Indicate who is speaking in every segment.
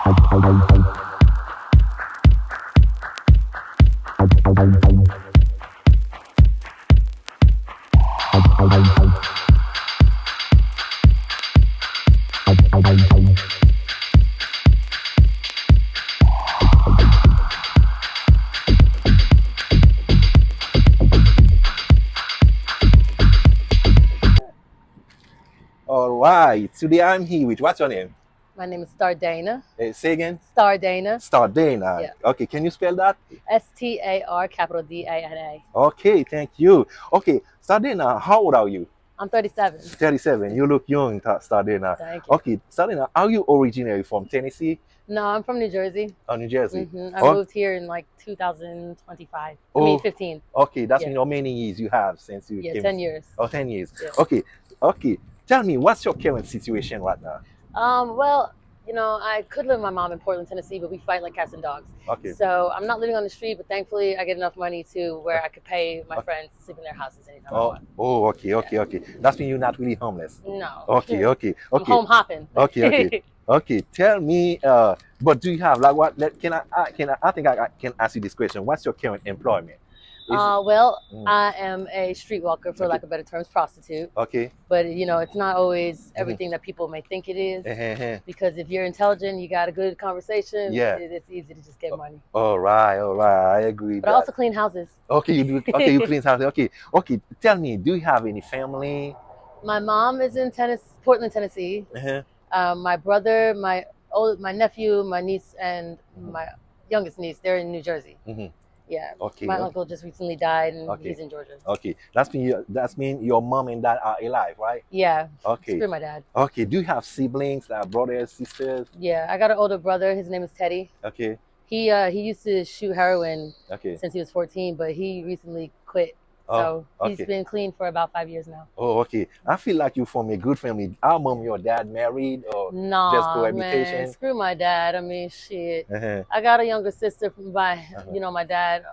Speaker 1: All right. Today I'm here with what's your name?
Speaker 2: My name is Star Danna.
Speaker 1: Say again.
Speaker 2: Star Danna.
Speaker 1: Star Danna.
Speaker 2: Yeah.
Speaker 1: Okay. Can you spell that?
Speaker 2: STAR capital DANA.
Speaker 1: Okay. Thank you. Okay. Star Danna, how old are you?
Speaker 2: I'm 37.
Speaker 1: 37. You look young, Star Danna.
Speaker 2: Thank you.
Speaker 1: Okay. Star Danna, are you originally from Tennessee
Speaker 2: No, I'm from New Jersey.
Speaker 1: or New Jersey?
Speaker 2: I moved here in like 2025. I mean 15.
Speaker 1: Okay. That's
Speaker 2: Yeah.
Speaker 1: been how many years you have since you came?
Speaker 2: 10 years.
Speaker 1: Oh, 10 years.
Speaker 2: Yeah.
Speaker 1: Okay. Okay. Tell me, what's your current situation right now?
Speaker 2: Well, I could live with my mom in Portland, Tennessee, but we fight like cats and dogs.
Speaker 1: Okay.
Speaker 2: So I'm not living on the street, but thankfully I get enough money to where I could pay my friends to sleep in their houses anytime I want.
Speaker 1: Okay. Okay. That's mean you're not really homeless.
Speaker 2: No.
Speaker 1: Okay.
Speaker 2: I'm home hopping.
Speaker 1: Okay. Okay. Tell me, but do you have like what? I think I can ask you this question. What's your current employment?
Speaker 2: I am a streetwalker, for lack of better terms, prostitute.
Speaker 1: Okay.
Speaker 2: But it's not always everything that people may think it is. Because if you're intelligent, you got a good conversation.
Speaker 1: Yeah.
Speaker 2: It's easy to just get money.
Speaker 1: All right. I agree.
Speaker 2: But I also clean houses.
Speaker 1: Okay, you do. Okay, you clean houses. Okay. Tell me, do you have any family?
Speaker 2: My mom is in Portland, Tennessee. My brother, my nephew, my niece, and my youngest niece, they're in New Jersey. Yeah.
Speaker 1: Okay.
Speaker 2: My uncle just recently died, and he's in Georgia.
Speaker 1: Okay. That's mean your mom and dad are alive, right?
Speaker 2: Yeah.
Speaker 1: Okay.
Speaker 2: Screw my dad.
Speaker 1: Okay. Do you have siblings, brothers, sisters?
Speaker 2: Yeah, I got an older brother. His name is Teddy.
Speaker 1: Okay.
Speaker 2: He used to shoot heroin since he was 14, but he recently quit. So he's been clean for about 5 years now.
Speaker 1: Oh, okay. I feel like you're from a good family. Our mom, your dad married or just cohabitation?
Speaker 2: Man, screw my dad. I mean, shit. I got a younger sister by, my dad,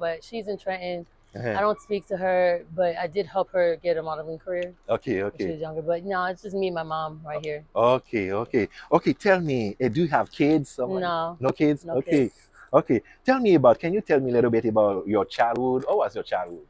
Speaker 2: but she's in Trenton. I don't speak to her, but I did help her get a modeling career.
Speaker 1: Okay.
Speaker 2: When she was younger, but no, it's just me and my mom right here.
Speaker 1: Okay. Tell me, do you have kids?
Speaker 2: No.
Speaker 1: No kids?
Speaker 2: No kids.
Speaker 1: Okay. Can you tell me a little bit about your childhood? What was your childhood?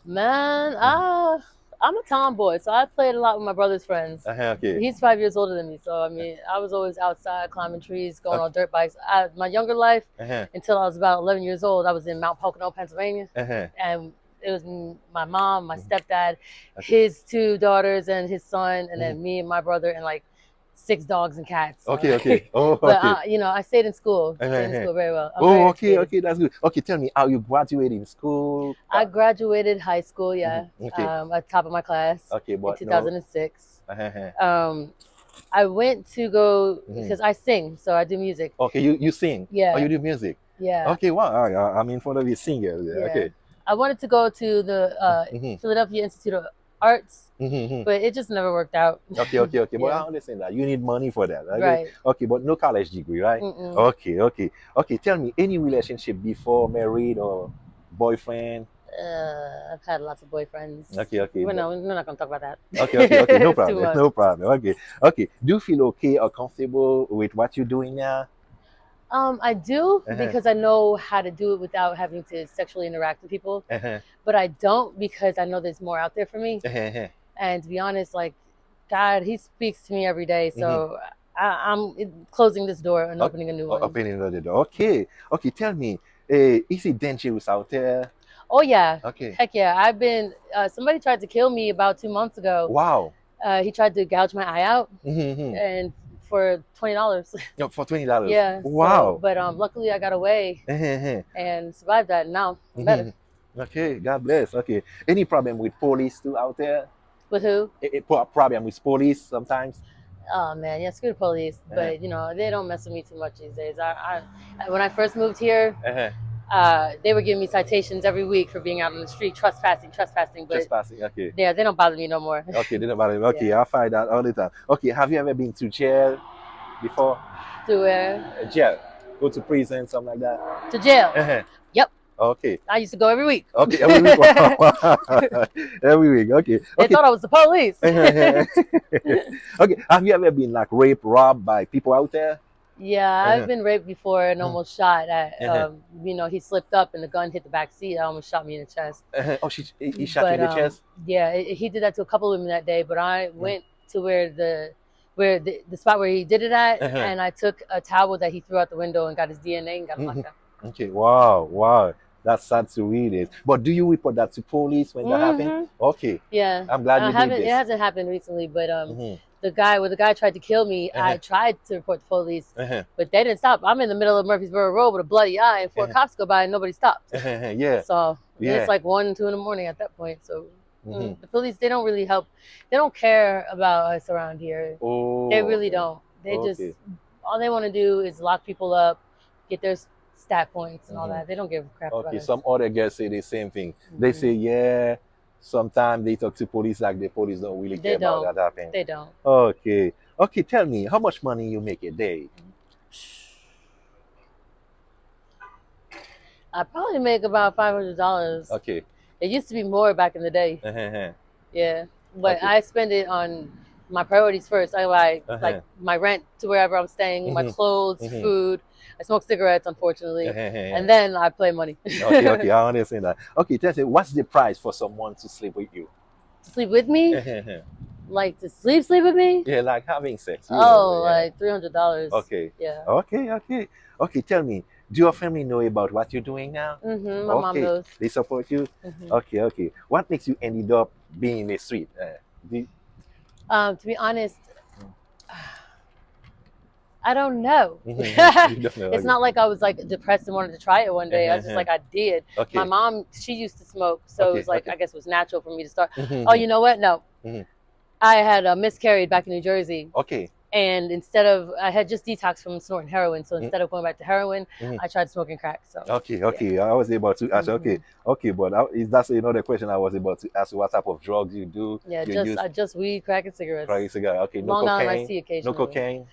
Speaker 2: Man, I'm a tomboy, so I played a lot with my brother's friends.
Speaker 1: Okay.
Speaker 2: He's 5 years older than me, so I mean, I was always outside climbing trees, going on dirt bikes. My younger life, until I was about 11 years old, I was in Mount Pocono, Pennsylvania, and it was my mom, my stepdad, his 2 daughters, and his son, and then me and my brother, and like 6 dogs and cats. So.
Speaker 1: Okay.
Speaker 2: But I stayed in school. Very well.
Speaker 1: Okay, that's good. Okay, tell me, how you graduated school?
Speaker 2: I graduated high school, yeah. At top of my class.
Speaker 1: Okay, but
Speaker 2: in 2006. I went to go because I sing, so I do music.
Speaker 1: Okay, you sing.
Speaker 2: Yeah.
Speaker 1: Oh, you do music.
Speaker 2: Yeah.
Speaker 1: Okay, wow. I'm in front of you singer. Yeah. Okay.
Speaker 2: I wanted to go to the Philadelphia Institute of Arts, but it just never worked out.
Speaker 1: Okay. But I understand that you need money for that. Okay?
Speaker 2: Right.
Speaker 1: Okay, but no college degree, right? Okay. Tell me, any relationship before married or boyfriend?
Speaker 2: I've had lots of boyfriends.
Speaker 1: Okay.
Speaker 2: We're not gonna talk about that.
Speaker 1: Okay. No problem. Okay. Do you feel okay or comfortable with what you're doing now?
Speaker 2: I do because I know how to do it without having to sexually interact with people. But I don't because I know there's more out there for me. And to be honest, like God, He speaks to me every day. So I'm closing this door and opening a new one.
Speaker 1: Opening another door. Okay. Tell me, is it dangerous out there?
Speaker 2: Oh yeah.
Speaker 1: Okay.
Speaker 2: Heck yeah. I've been. Somebody tried to kill me about 2 months ago.
Speaker 1: Wow.
Speaker 2: He tried to gouge my eye out, and for $20.
Speaker 1: For $20.
Speaker 2: Yeah.
Speaker 1: Wow.
Speaker 2: So, but luckily I got away and survived that. And now I'm better.
Speaker 1: Okay. God bless. Okay. Any problem with police too out there?
Speaker 2: With who?
Speaker 1: Problem with police sometimes.
Speaker 2: Oh man, yeah, screw the police. But they don't mess with me too much these days. When I first moved here, they were giving me citations every week for being out on the street, trespassing. But
Speaker 1: Trespassing, okay.
Speaker 2: Yeah, they don't bother me no more.
Speaker 1: Okay, they don't bother me. Okay, I find that all the time. Okay, have you ever been to jail before?
Speaker 2: To where?
Speaker 1: Jail. Go to prison, something like that.
Speaker 2: To jail. Yep.
Speaker 1: Okay.
Speaker 2: I used to go every week.
Speaker 1: Okay, every week. Every week. Okay.
Speaker 2: They thought I was the police.
Speaker 1: Okay. Have you ever been like raped, robbed by people out there?
Speaker 2: Yeah, I've been raped before and almost shot at. You know, he slipped up and the gun hit the back seat. It almost shot me in the chest.
Speaker 1: Oh, he shot you in the chest?
Speaker 2: Yeah, he did that to a couple of women that day. But I went to where the spot where he did it at, and I took a towel that he threw out the window and got his DNA and got him locked up.
Speaker 1: Okay, wow. That's sad to read it. But do you report that to police when that happened? Okay.
Speaker 2: Yeah.
Speaker 1: I'm glad you did this.
Speaker 2: It hasn't happened recently, but the guy tried to kill me, I tried to report the police, but they didn't stop. I'm in the middle of Murfreesboro Road with a bloody eye, and 4 cops go by and nobody stopped.
Speaker 1: Yeah.
Speaker 2: So it's like 1, 2 in the morning at that point. So the police, they don't really help. They don't care about us around here. Oh, they really don't. They just, all they want to do is lock people up, get their stat points and all that. They don't give a crap about us.
Speaker 1: Some other guys say the same thing. They say, yeah, sometimes they talk to police like the police don't really care about that happening.
Speaker 2: They don't.
Speaker 1: Okay, tell me, how much money you make a day?
Speaker 2: I probably make about $500.
Speaker 1: Okay.
Speaker 2: It used to be more back in the day. Yeah, but I spend it on my priorities first. I like my rent to wherever I'm staying, my clothes, food. I smoke cigarettes, unfortunately, and then I play money.
Speaker 1: Okay, I understand that. Okay, tell me, what's the price for someone to sleep with you?
Speaker 2: To sleep with me? Like to sleep with me?
Speaker 1: Yeah, like having sex.
Speaker 2: Like $300.
Speaker 1: Okay.
Speaker 2: Yeah.
Speaker 1: Okay. Tell me, do your family know about what you're doing now?
Speaker 2: My mom knows.
Speaker 1: They support you. Okay. What makes you ended up being in the street?
Speaker 2: To be honest, I don't know. It's not like I was like depressed and wanted to try it one day. I was just like, I did. My mom, she used to smoke, so it was like, I guess it was natural for me to start. Oh, you know what? No. I had miscarried back in New Jersey.
Speaker 1: Okay.
Speaker 2: And I had just detoxed from snorting heroin. So instead of going back to heroin, I tried smoking crack. So
Speaker 1: okay. Yeah. I was about to ask. Okay, but that's another question I was about to ask. What type of drugs you do?
Speaker 2: Yeah, just weed, crack, and cigarettes.
Speaker 1: Crack and cigarette. Okay, no
Speaker 2: Long
Speaker 1: cocaine.
Speaker 2: Island I see occasionally.
Speaker 1: No cocaine.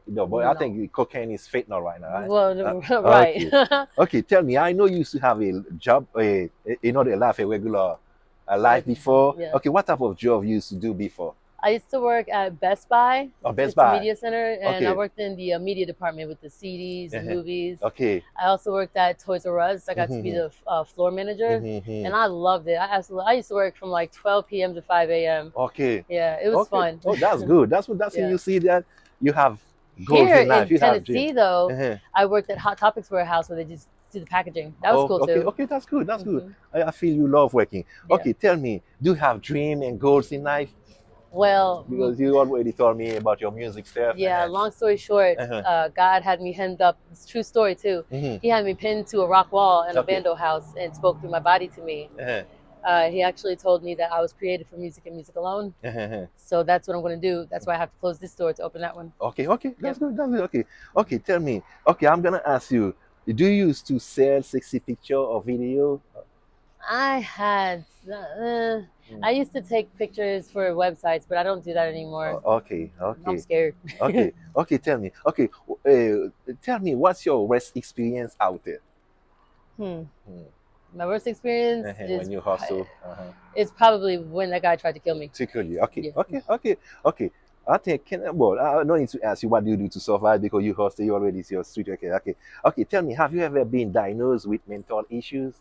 Speaker 1: No, but I think cocaine is fentanyl right now. Right?
Speaker 2: Well, right.
Speaker 1: Okay, tell me. I know you used to have a job, a regular life before.
Speaker 2: Yeah.
Speaker 1: Okay, what type of job you used to do before?
Speaker 2: I used to work at Best Buy.
Speaker 1: Oh, Best Buy.
Speaker 2: Media center, and I worked in the media department with the CDs and movies.
Speaker 1: Okay.
Speaker 2: I also worked at Toys R Us. I got to be the floor manager, and I loved it. I used to work from like 12 p.m. to 5 a.m.
Speaker 1: Okay.
Speaker 2: Yeah, it was fun.
Speaker 1: Oh, that's good. That's when you see that you have goals in life.
Speaker 2: Here in Tennessee, though, I worked at Hot Topics warehouse where they just do the packaging. That was cool too.
Speaker 1: Okay, that's good. Good. I feel you love working. Yeah. Okay, tell me, do you have dreams and goals in life?
Speaker 2: Well,
Speaker 1: because you already told me about your music stuff.
Speaker 2: Yeah, long story short, God had me hemmed up. It's a true story too. He had me pinned to a rock wall in a bando house and spoke through my body to me. He actually told me that I was created for music and music alone. So that's what I'm going to do. That's why I have to close this door to open that one.
Speaker 1: Okay, that's good. Okay, tell me. Okay, I'm going to ask you, do you used to sell sexy picture or video?
Speaker 2: I had... I used to take pictures for websites, but I don't do that anymore.
Speaker 1: Okay.
Speaker 2: I'm scared.
Speaker 1: Okay. Tell me. Okay, tell me, what's your worst experience out there?
Speaker 2: My worst experience is
Speaker 1: when you hustle.
Speaker 2: It's probably when that guy tried to kill me.
Speaker 1: To kill you. Okay. I think I don't need to ask you what do you do to survive because you hustle. You already see your street. Okay. Tell me, have you ever been diagnosed with mental issues?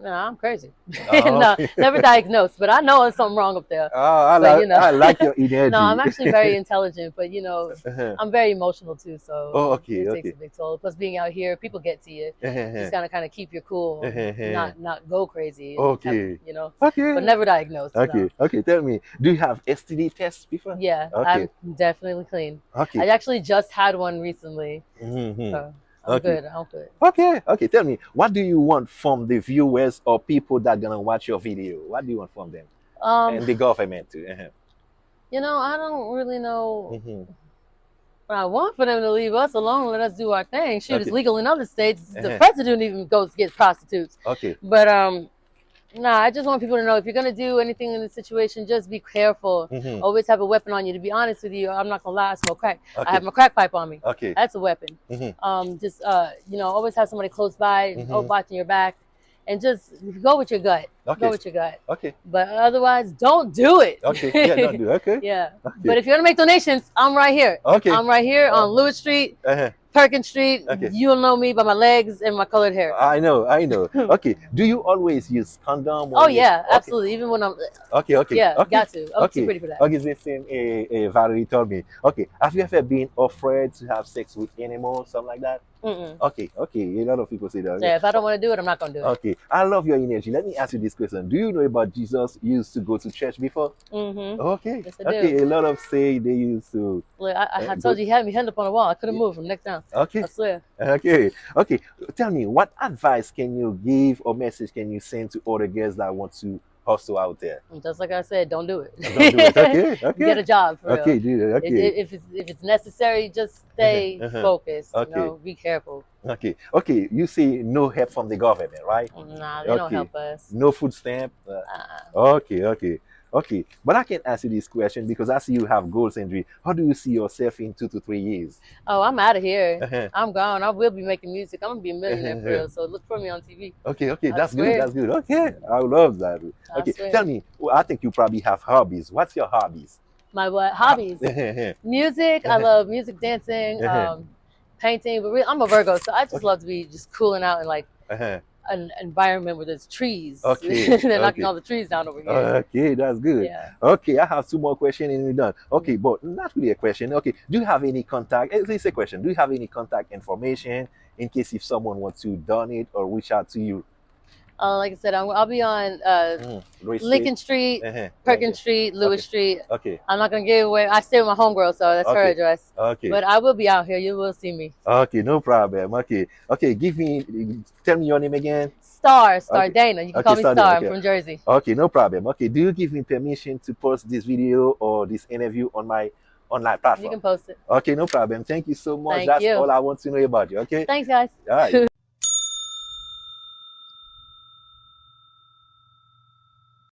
Speaker 2: No, I'm crazy. No, never diagnosed, but I know there's something wrong up there.
Speaker 1: I like your energy.
Speaker 2: No, I'm actually very intelligent, but I'm very emotional too, so it takes a big toll. Plus, being out here, people get to you. Just gotta kind of keep your cool, not go crazy.
Speaker 1: Okay.
Speaker 2: But never diagnosed.
Speaker 1: Okay. Tell me, do you have STD tests before?
Speaker 2: Yeah, I'm definitely clean.
Speaker 1: Okay.
Speaker 2: I actually just had one recently. So. I'm good.
Speaker 1: Okay. Tell me, what do you want from the viewers or people that are gonna watch your video? What do you want from them? And the government too.
Speaker 2: I don't really know what I want for them to leave us alone. Let us do our thing. Shoot, it's legal in other states. The president even goes to get prostitutes.
Speaker 1: Okay.
Speaker 2: But I just want people to know if you're gonna do anything in this situation, just be careful. Always have a weapon on you. To be honest with you, I'm not gonna lie, I smoke crack. I have my crack pipe on me.
Speaker 1: Okay.
Speaker 2: That's a weapon. Always have somebody close by, watching your back. and just go with your gut.
Speaker 1: Okay.
Speaker 2: Go with your gut.
Speaker 1: Okay.
Speaker 2: But otherwise, don't do it.
Speaker 1: Okay. Yeah, don't do it. Okay.
Speaker 2: Yeah.
Speaker 1: Okay.
Speaker 2: But if you want to make donations, I'm right here.
Speaker 1: Okay.
Speaker 2: I'm right here on Lewis Street, Perkins Street.
Speaker 1: Okay.
Speaker 2: You'll know me by my legs and my colored hair.
Speaker 1: I know. Okay. Do you always use condom?
Speaker 2: Oh yeah, absolutely. Even when I'm.
Speaker 1: Okay.
Speaker 2: Yeah, got to. I'm too pretty for that.
Speaker 1: Okay, the same. Valerie told me. Okay. Have you ever been afraid to have sex with animals, something like that? Okay. A lot of people say that.
Speaker 2: Yeah, if I don't want to do it, I'm not gonna do it.
Speaker 1: Okay. I love your energy. Let me ask you this question. Do you know about Jesus used to go to church before? Okay.
Speaker 2: Yes, I do.
Speaker 1: Okay. A lot of say they used to.
Speaker 2: Look, I told you he had me hand up on the wall. I couldn't move from neck down.
Speaker 1: Okay.
Speaker 2: I swear.
Speaker 1: Okay. Tell me, what advice can you give or message can you send to other girls that want to hustle out there?
Speaker 2: Just like I said, don't do it.
Speaker 1: Don't do it. Okay.
Speaker 2: Get a job. For
Speaker 1: okay,
Speaker 2: real.
Speaker 1: Do it. Okay.
Speaker 2: If it's necessary, just stay focused.
Speaker 1: Okay.
Speaker 2: You know, be careful.
Speaker 1: Okay. You say no help from the government, right?
Speaker 2: Nah, they don't help us.
Speaker 1: No food stamp. Okay. But I can ask you this question because I see you have goals and dreams. How do you see yourself in 2 to 3 years?
Speaker 2: Oh, I'm out of here. I'm gone. I will be making music. I'm gonna be a millionaire for real. So look for me on TV. Okay.
Speaker 1: That's good. Okay. I love that. Okay. Tell me. I think you probably have hobbies. What's your hobbies?
Speaker 2: My what? Hobbies? Music. I love music, dancing, painting. But really, I'm a Virgo, so I just love to be just cooling out and like an environment where there's trees.
Speaker 1: Okay.
Speaker 2: They're knocking all the trees down over here.
Speaker 1: Okay, that's good.
Speaker 2: Yeah.
Speaker 1: Okay, I have 2 more questions and we're done. Okay, but not really a question. Okay, do you have any contact? It's a question. Do you have any contact information in case if someone wants to donate or reach out to you?
Speaker 2: Like I said, I'll be on Lincoln Street, Perkins Street, Lewis Street.
Speaker 1: Okay.
Speaker 2: I'm not gonna give away. I stay with my homegirl, so that's her address. Okay. But I will be out here. You will see me.
Speaker 1: Okay, no problem. Okay. Tell me your name again.
Speaker 2: Star Danna. You can call me Star. I'm from Jersey.
Speaker 1: Okay, no problem. Okay, do you give me permission to post this video or this interview on my online platform?
Speaker 2: You can post it.
Speaker 1: Okay, no problem. Thank you so much.
Speaker 2: That's
Speaker 1: all I want to know about you. Okay.
Speaker 2: Thanks, guys.
Speaker 1: All right.